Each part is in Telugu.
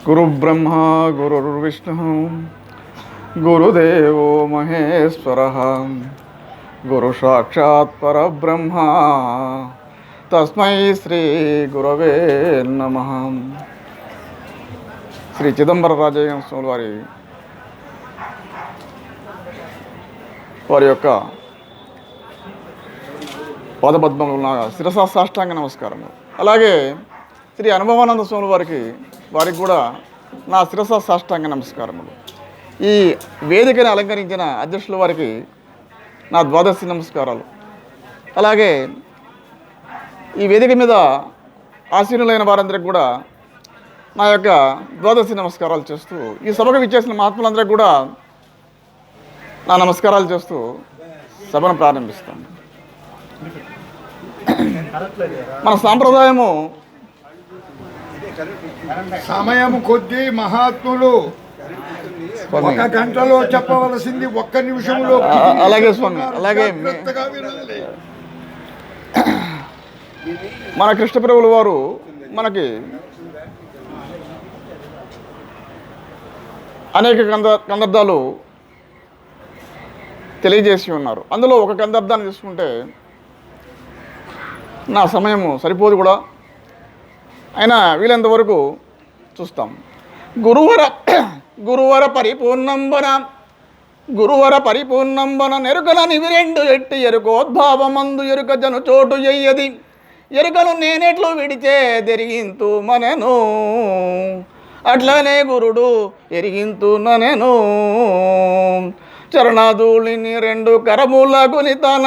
గురుబ్రహ్మ గురుర్విష్ణు గురుదేవో మహేశ్వర గురు సాక్షాత్ పరబ్రహ్మ తస్మై శ్రీ గురవే నమః. శ్రీ చిదంబర రాజయ్య స్వామి వారి యొక్క పాదపద్మములు నా శిరసా సాష్టాంగ నమస్కారము. అలాగే శ్రీ అనుభవానంద స్వామి వారికి కూడా నా శిరసా సాష్టాంగ నమస్కారములు. ఈ వేదికని అలంకరించిన అధ్యక్షుల వారికి నా ద్వాదశి నమస్కారాలు. అలాగే ఈ వేదిక మీద ఆసీనులైన వారందరికీ కూడా నా యొక్క ద్వాదశి నమస్కారాలు చేస్తూ, ఈ సభకు విచ్చేసిన మహాత్ములందరికీ కూడా నా నమస్కారాలు చేస్తూ సభను ప్రారంభిస్తాను. మన సాంప్రదాయము సమయం కొద్దీ మహాత్ములు ఒక గంటలో చెప్పవలసింది ఒక్క నిమిషంలో. అలాగే స్వామి, అలాగే మన కృష్ణప్రభుల వారు మనకి అనేక కందర్థాలు తెలియజేసి ఉన్నారు. అందులో ఒక కందర్థాన్ని తీసుకుంటే నా సమయము సరిపోదు కూడా, అయినా వీలైనంత వరకు చూస్తాం. గురువర పరిపూర్ణంబన నెరుకల నివిరెండు ఎట్టి ఎరుకోద్భావమందు ఎరుక జను చోటు చెయ్యది ఎరుకను నేనెట్లు విడిచే తెరిగింతు మనెను అట్లనే గురుడు ఎరిగింతు ననెను చరణాధూళిని రెండు కరముల గునితన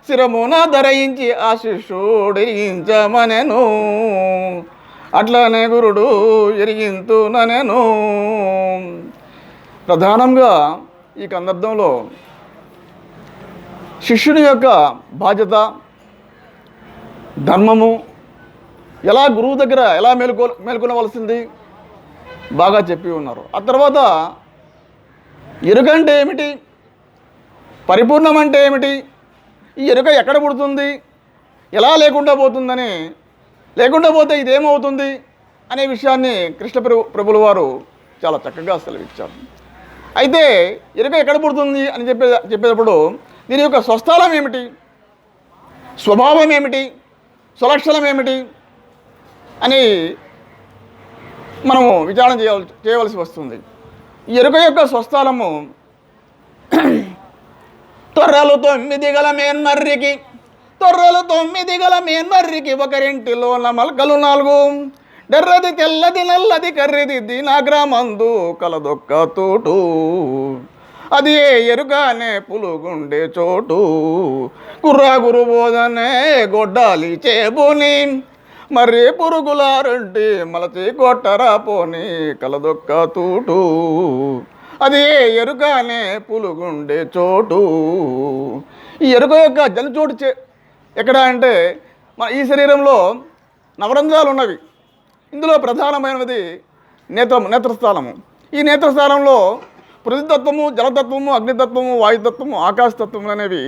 శిరమున ధరించి ఆ శిష్యుడు ఎరిగించమనెను అట్లనే గురుడు ఎరిగింతు ననెను. ప్రధానంగా ఈ సందర్భంలో శిష్యుని యొక్క బాధ్యత, ధర్మము, ఎలా గురువు దగ్గర ఎలా మేల్కొనవలసింది బాగా చెప్పి ఉన్నారు. ఆ తర్వాత ఎరుక అంటే ఏమిటి, పరిపూర్ణం అంటే ఏమిటి, ఈ ఎరుక ఎక్కడ పుడుతుంది, ఎలా లేకుండా పోతే ఇదేమవుతుంది అనే విషయాన్ని కృష్ణ ప్రభుల వారు చాలా చక్కగా సెలవిచ్చారు. అయితే ఎరుక ఎక్కడ పుడుతుంది అని చెప్పేటప్పుడు దీని యొక్క స్వస్థలం ఏమిటి, స్వభావం ఏమిటి, స్వలక్షణం ఏమిటి అని మనము విచారణ చేయవలసి వస్తుంది. ఈ ఎరుక యొక్క స్వస్థలము తొర్రలు 9 గల మేన్మర్రికి ఒకరింటిలోన మల్కలు 4 డెర్రది తెల్లది నల్లది కర్రిది దీనాగ్రామందు కలదొక్క తోటు అది ఏ ఎరుకనే పులుగుండే చోటు గురు బోధనే గొడ్డాలి చేబుని మరి పురుగులారంటి మలచి కొట్టరా పోని కలదొక్క తూటు అది ఏ ఎరుకనే పులుగుండే చోటు. ఈ ఎరుక యొక్క జనచోటు ఎక్కడ అంటే మన ఈ శరీరంలో నవరంధ్రాలు ఉన్నవి. ఇందులో ప్రధానమైనది నేత్రస్థానము. ఈ నేత్రస్థానంలో పృథ్వీతత్వము, జలతత్వము, అగ్నితత్వము, వాయుతత్వము, ఆకాశతత్వములు అనేవి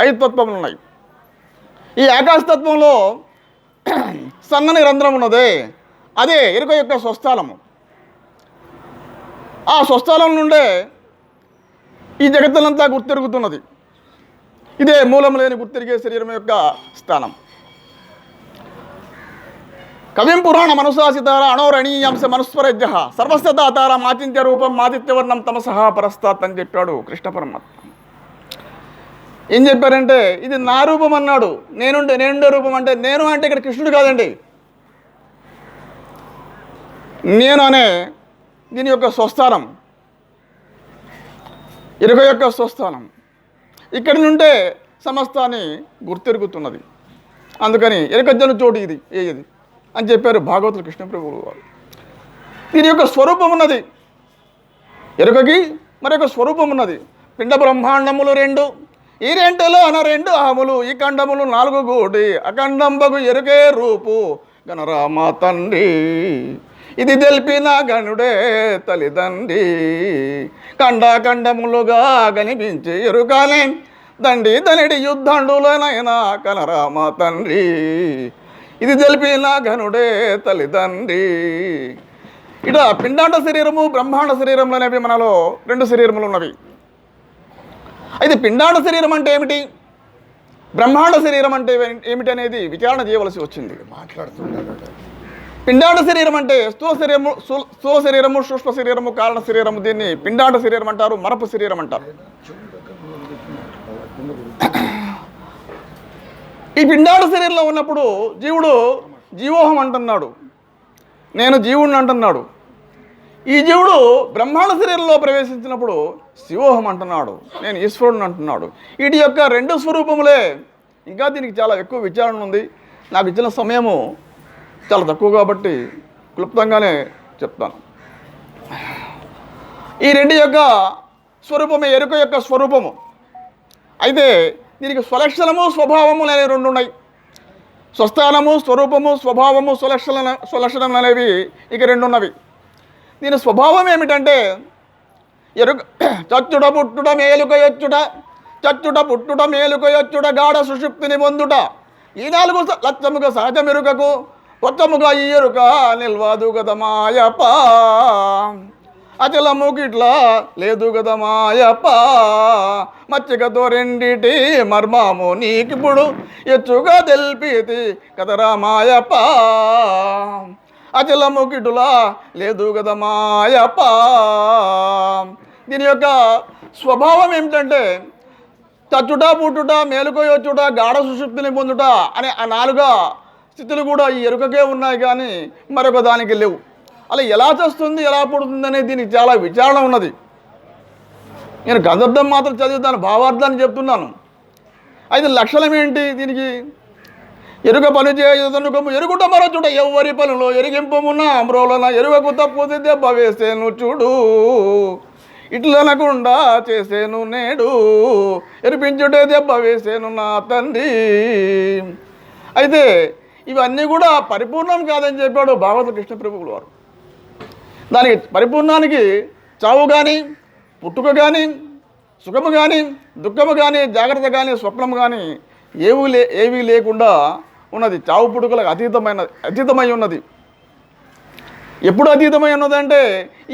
5 తత్వములు ఉన్నాయి. ఈ ఆకాశతత్వంలో సన్నని రంధ్రం ఉన్నదే అదే ఎరుక యొక్క స్వస్థలము. ఆ స్వస్థలం నుండే ఈ జగత్తులంతా గుర్తిరుగుతున్నది. ఇదే మూలం లేని గుర్తిరిగే శరీరం యొక్క స్థానం. కవిం పురాణ మనుశాసితార అణోరణీయాంశ మనుస్వరజ్య సర్వస్య దాతార మాచింత్య రూపం మాదిత్యవర్ణం తమసహ పరస్తాత్ అని చెప్పాడు కృష్ణ పరమాత్మ. ఏం చెప్పారంటే ఇది నా రూపం అన్నాడు. నేనుండే రూపం అంటే నేను అంటే ఇక్కడ కృష్ణుడు కాదండి, నేను అనే దీని యొక్క స్వస్థానం, ఎరుక యొక్క స్వస్థానం. ఇక్కడి నుండే సమస్తాన్ని గుర్తెరుగుతున్నది. అందుకని ఎరుకజ్జను చోటు ఇది ఏది అని చెప్పారు భాగవతులు కృష్ణ ప్రభువులు వారు. దీని యొక్క స్వరూపం ఉన్నది, ఎరుకకి మరొక స్వరూపం ఉన్నది. పిండ బ్రహ్మాండములు 2, ఈ 2లో 2 అహములు, ఈ ఖండములు 4 గూడి అఖండంబగు ఎరుకే రూపు గణరామ తండ్రి ఇది తెలిపిన గణుడే తల్లిదండ్రి ఖండములుగా కనిపించే ఎరుకాలే దండి ధనిడి యుద్ధండులనైనా కనరామ తండ్రి ఇది తెలిపిన ఘనుడే తల్లిదండ్రి. ఇట పిండాండ శరీరము బ్రహ్మాండ శరీరములు అనేవి మనలో 2 శరీరములు ఉన్నవి. అయితే పిండాండ శరీరం అంటే ఏమిటి, బ్రహ్మాండ శరీరం అంటే ఏమిటి అనేది విచారణ చేయవలసి వచ్చింది. మాట్లాడుతున్నారు. పిండాండ శరీరం అంటే స్థూల శరీరము, సూక్ష్మ శరీరము, కారణ శరీరము. దీన్ని పిండాండ శరీరం అంటారు, మరపు శరీరం అంటారు. ఈ పిండాండ శరీరంలో ఉన్నప్పుడు జీవుడు జీవోహం అంటున్నాడు, నేను జీవుడిని అంటున్నాడు. ఈ జీవుడు బ్రహ్మాండ శరీరంలో ప్రవేశించినప్పుడు శివోహం అంటున్నాడు, నేను ఈశ్వరుడిని అంటున్నాడు. వీటి యొక్క 2 స్వరూపములే. ఇంకా దీనికి చాలా ఎక్కువ విచారణ ఉంది. నాకు ఇచ్చిన సమయము చాలా తక్కువ కాబట్టి క్లుప్తంగానే చెప్తాను. ఈ 2 యొక్క స్వరూపమే ఎరుక యొక్క స్వరూపము. అయితే దీనికి స్వలక్షణము స్వభావము అనేవి 2 ఉన్నాయి. స్వస్థానము, స్వరూపము, స్వభావము, స్వలక్షణం అనేవి ఇక 2 ఉన్నవి. దీని స్వభావం ఏమిటంటే ఎరుక చచ్చుట పుట్టుట మేలుకొయొచ్చుట, చచ్చుట పుట్టుట మేలుకొయొచ్చుట, గాఢ సుషుప్తిని పొందుట. ఈ 4 లక్షముగా సహజమెరుకకు కొత్తముగా ఈ ఎరుక నిల్వదు గద మాయప్ప, అచలముకిట్లా లేదు గద మాయప్ప. మచ్చికతో 2 మర్మము నీకిప్పుడు ఎచ్చుగా తెలిపితి కదరా మాయప్ప, అచలముకిటులా లేదు గద మాయప్ప. దీని యొక్క స్వభావం ఏమిటంటే చచ్చుట పుట్టుట మేలుకొయొచ్చుట గాఢ సుషుప్తిని పొందుట అనే ఆ 4 స్థితులు కూడా ఈ ఎరుకకే ఉన్నాయి, కానీ మరొక దానికి లేవు. అలా ఎలా చేస్తుంది, ఎలా పుడుతుంది అనేది దీనికి చాలా విచారణ ఉన్నది. నేను గంధర్థం మాత్రం చదివి దాని భావార్థాన్ని చెప్తున్నాను. అయితే లక్షణం ఏంటి దీనికి? ఎరుక పని చేయనుకము ఎరుగుట మరచుట, ఎవరి పనులో ఎరిగింపమున్న అమ్రోలన ఎరుగకు తప్పుది దెబ్బ వేసేను చూడు, ఇట్లనకుండా చేసేను నేడు, ఎరిపించుటే దెబ్బ వేసేను నా తండ్రి. అయితే ఇవన్నీ కూడా పరిపూర్ణం కాదని చెప్పాడు భాగవత కృష్ణ ప్రభువుల వారు. దానికి పరిపూర్ణానికి చావు కానీ, పుట్టుక కానీ, సుఖము కానీ, దుఃఖము కానీ, జాగ్రత్త కానీ, స్వప్నము కానీ ఏవీ లేకుండా ఉన్నది. చావు పుట్టుకలకు అతీతమై ఉన్నది. ఎప్పుడు అతీతమై ఉన్నదంటే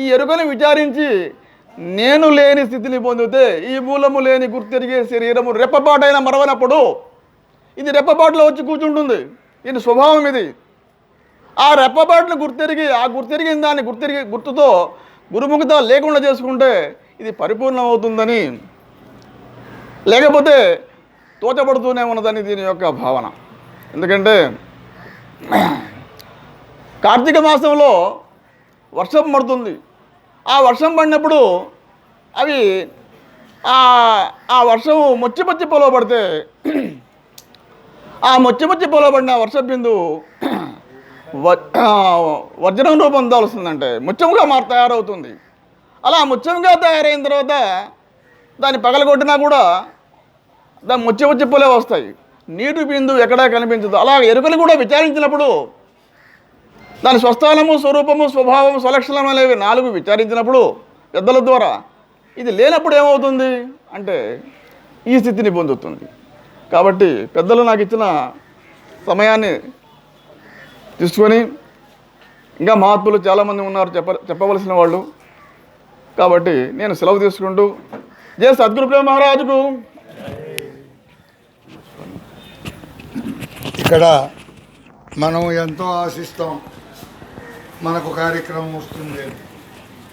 ఈ ఎరుకను విచారించి నేను లేని స్థితిని పొందితే ఈ మూలము లేని గుర్తెరిగే శరీరము రెప్పపాటైన మరవనప్పుడు ఇది రెప్పపాటులో వచ్చి కూర్చుంటుంది. దీని స్వభావం ఇది. ఆ రెప్పపాటును గుర్తెరిగిన దాన్ని గుర్తుతో గురుముఖత లేకుండా చేసుకుంటే ఇది పరిపూర్ణం అవుతుందని, లేకపోతే తోచబడుతూనే ఉన్నదని దీని యొక్క భావన. ఎందుకంటే కార్తీక మాసంలో వర్షం పడుతుంది. ఆ వర్షం పడినప్పుడు అవి ఆ వర్షం మొచ్చి పొలం పడితే ఆ మొచ్చి పొలం పడిన వర్ష బిందువు వజ్రం రూపం దాల్స్తుందంటే ముత్యముగా తయారవుతుంది. అలా ముత్యముగా తయారైన తర్వాత దాన్ని పగలగొట్టినా కూడా దాని ముచ్చి పొలే వస్తాయి. నీటి బిందువు ఎక్కడా కనిపించదు. అలా ఎరుకలు కూడా విచారించినప్పుడు దాని స్వస్థానము, స్వరూపము, స్వభావము, స్వలక్షణం అనేవి 4 విచారించినప్పుడు పెద్దల ద్వారా ఇది లేనప్పుడు ఏమవుతుంది అంటే ఈ స్థితిని పొందుతుంది. కాబట్టి పెద్దలు నాకు ఇచ్చిన సమయాన్ని తీసుకొని, ఇంకా మహాత్ములు చాలామంది ఉన్నారు చెప్పవలసిన వాళ్ళు, కాబట్టి నేను సెలవు తీసుకుంటూ జయ సద్గురు ప్రేమ మహారాజుకు. ఇక్కడ మనం ఎంతో ఆశిస్తాం మనకు కార్యక్రమం వస్తుంది.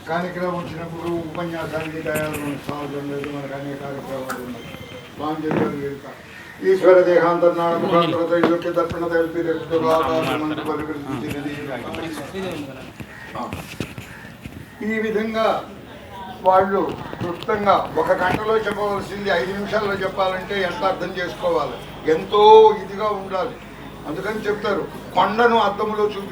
కార్యక్రమం వచ్చినప్పుడు ఉపన్యాసానికి తయారు సాధ్యం లేదు. మనకు అనేక కార్యక్రమాలు ఉన్నాయి. స్వామి చెప్పారు కనుక ఈశ్వర దేహాంతర్నాడ ముఖాంతరతైలోక్య తర్పణ తెలిపి ఈ విధంగా వాళ్ళు క్లుప్తంగా 1 గంటలో చెప్పవలసింది 5 నిమిషాల్లో చెప్పాలంటే ఎంత అర్థం చేసుకోవాలి, ఎంతో ఇదిగా ఉండాలి. అందుకని చెప్తారు కొండను అద్దంలో చూపి